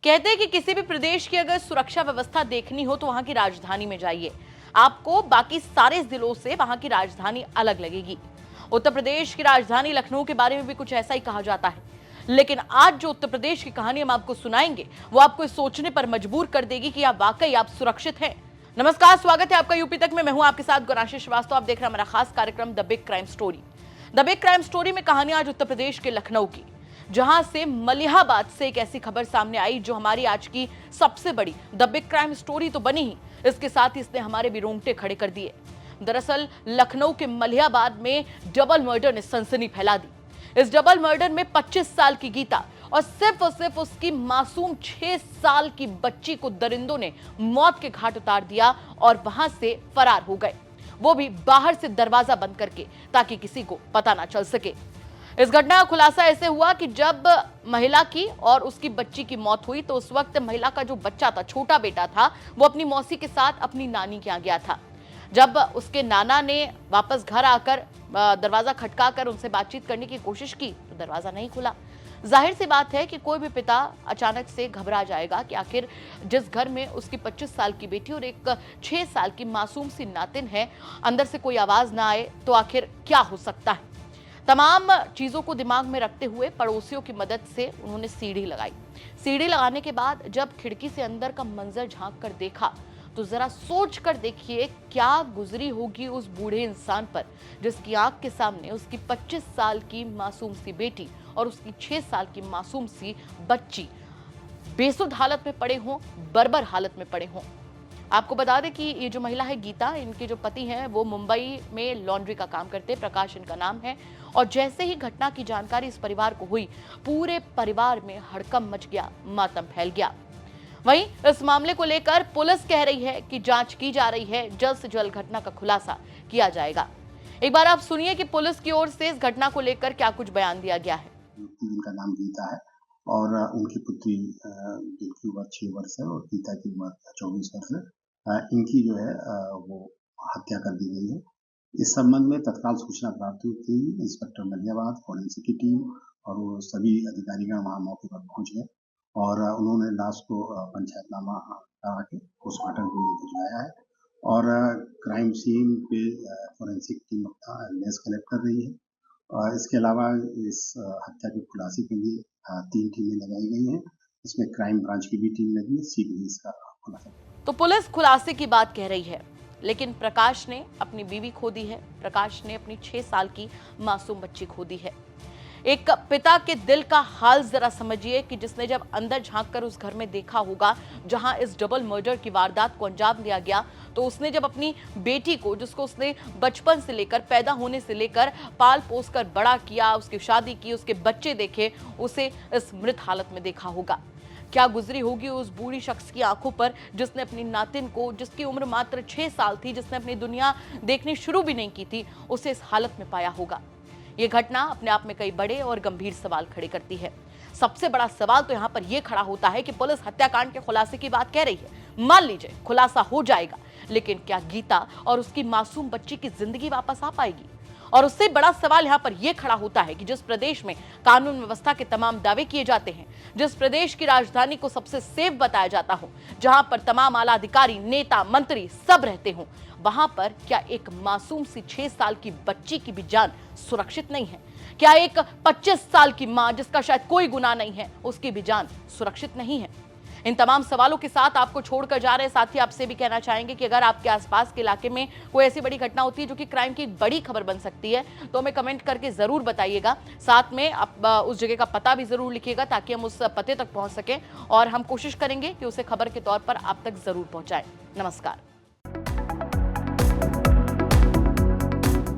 कहते हैं कि किसी भी प्रदेश की अगर सुरक्षा व्यवस्था देखनी हो तो वहां की राजधानी में जाइए। आपको बाकी सारे जिलों से वहां की राजधानी अलग लगेगी। उत्तर प्रदेश की राजधानी लखनऊ के बारे में भी कुछ ऐसा ही कहा जाता है, लेकिन आज जो उत्तर प्रदेश की कहानी हम आपको सुनाएंगे वो आपको सोचने पर मजबूर कर देगी कि आप वाकई आप सुरक्षित हैं। नमस्कार, स्वागत है आपका यूपी तक में। मैं हूं आपके साथ गौराशी श्रीवास्तव। आप देख रहे हैं हमारा खास कार्यक्रम the big crime story. The big crime story में कहानी आज उत्तर प्रदेश के लखनऊ की, जहां से मलिहाबाद से एक ऐसी खबर सामने आई जो हमारी आज की सबसे बड़ी द बिग क्राइम स्टोरी तो बनी ही, इसके साथ ही इसने हमारे भी रोंगटे खड़े कर दिए। दरअसल लखनऊ के मलिहाबाद में डबल मर्डर ने सनसनी फैला दी। इस डबल मर्डर में 25 साल की गीता और सिर्फ उसकी मासूम 6 साल की बच्ची को दरिंदों ने मौत के घाट उतार दिया और वहां से फरार हो गए, वो भी बाहर से दरवाजा बंद करके, ताकि किसी को पता ना चल सके। इस घटना का खुलासा ऐसे हुआ कि जब महिला की और उसकी बच्ची की मौत हुई तो उस वक्त महिला का जो बच्चा था, छोटा बेटा था, वो अपनी मौसी के साथ अपनी नानी के यहाँ गया था। जब उसके नाना ने वापस घर आकर दरवाजा खटकाकर उनसे बातचीत करने की कोशिश की तो दरवाजा नहीं खुला। जाहिर सी बात है कि कोई भी पिता अचानक से घबरा जाएगा कि आखिर जिस घर में उसकी 25 साल की बेटी और एक 6 साल की मासूम सी नातिन है, अंदर से कोई आवाज ना आए तो आखिर क्या हो सकता है। तमाम चीजों को दिमाग में रखते हुए पड़ोसियों की मदद से उन्होंने सीढ़ी लगाई। सीढ़ी लगाने के बाद जब खिड़की से अंदर का मंजर झांक कर देखा तो जरा सोच कर देखिए क्या गुजरी होगी उस बूढ़े इंसान पर, जिसकी आंख के सामने उसकी 25 साल की मासूम सी बेटी और उसकी 6 साल की मासूम सी बच्ची बेसुध हालत में पड़े हों, बर्बर हालत में पड़े हों। आपको बता दें कि ये जो महिला है गीता, इनके जो पति हैं वो मुंबई में लॉन्ड्री का काम करते हैं, प्रकाश इनका नाम है। और जैसे ही घटना की जानकारी इस परिवार को हुई, पूरे परिवार में हड़कंप मच गया, मातम फैल गया। वहीं इस मामले को लेकर पुलिस कह रही है कि जांच की जा रही है, जल्द से जल्द घटना का खुलासा किया जाएगा। एक बार आप सुनिए कि पुलिस की ओर से इस घटना को लेकर क्या कुछ बयान दिया गया है। जिनका नाम गीता है और उनकी पुत्री जिनकी उम्र 6 वर्ष है और गीता की उम्र 24 वर्ष है, इनकी जो है वो हत्या कर दी गई है। इस संबंध में तत्काल सूचना प्राप्त हुई थी। इंस्पेक्टर मलिहाबाद, फोरेंसिक की टीम और वो सभी अधिकारीगण वहाँ मौके पर पहुंच गए और उन्होंने लाश को पंचायतनामा करा के पोस्टमार्टम के लिए भिजवाया है और क्राइम सीन पे फोरेंसिक टीम अपना एविडेंस कलेक्ट कर रही है। इसके अलावा इस हत्या के खुलासे के लिए 3 टीमें लगाई गई हैं। इसमें क्राइम ब्रांच की भी टीम लगी है, शीघ्र इसका खुलासा। तो पुलिस खुलासे की बात कह रही है, लेकिन प्रकाश ने अपनी बीवी खो दी है। प्रकाश ने अपनी 6 साल की मासूम बच्ची खो दी है। एक पिता के दिल का हाल जरा समझिए कि जिसने जब अंदर झांककर उस घर में देखा होगा जहां इस डबल मर्डर की वारदात को अंजाम दिया गया, तो उसने जब अपनी बेटी को, जिसको उसने बचपन से लेकर, पैदा होने से लेकर पाल पोस कर बड़ा किया, उसकी शादी की, उसके बच्चे देखे, उसे इस मृत हालत में देखा होगा। क्या गुजरी होगी उस बूढ़ी शख्स की आंखों पर जिसने अपनी नातिन को, जिसकी उम्र मात्र 6 साल थी, जिसने अपनी दुनिया देखनी शुरू भी नहीं की थी, उसे इस हालत में पाया होगा। ये घटना अपने आप में कई बड़े और गंभीर सवाल खड़े करती है। सबसे बड़ा सवाल तो यहाँ पर यह खड़ा होता है कि पुलिस हत्याकांड के खुलासे की बात कह रही है। मान लीजिए खुलासा हो जाएगा, लेकिन क्या गीता और उसकी मासूम बच्ची की जिंदगी वापस आ पाएगी? और उससे बड़ा सवाल यहाँ पर यह खड़ा होता है कि जिस प्रदेश में कानून व्यवस्था के तमाम दावे किए जाते हैं, जिस प्रदेश की राजधानी को सबसे सेफ बताया जाता हो, जहां पर तमाम आला अधिकारी, नेता, मंत्री सब रहते हों, वहां पर क्या एक मासूम सी 6 साल की बच्ची की भी जान सुरक्षित नहीं है? क्या एक 25 साल की मां, जिसका शायद कोई गुनाह नहीं है, उसकी भी जान सुरक्षित नहीं है? इन तमाम सवालों के साथ आपको छोड़कर जा रहे साथ ही आपसे भी कहना चाहेंगे कि अगर आपके आसपास के इलाके में कोई ऐसी बड़ी घटना होती है जो कि क्राइम की बड़ी खबर बन सकती है, तो हमें कमेंट करके जरूर बताइएगा। साथ में आप उस जगह का पता भी जरूर लिखिएगा ताकि हम उस पते तक पहुंच सकें और हम कोशिश करेंगे कि उसे खबर के तौर पर आप तक जरूर पहुंचाएं। नमस्कार।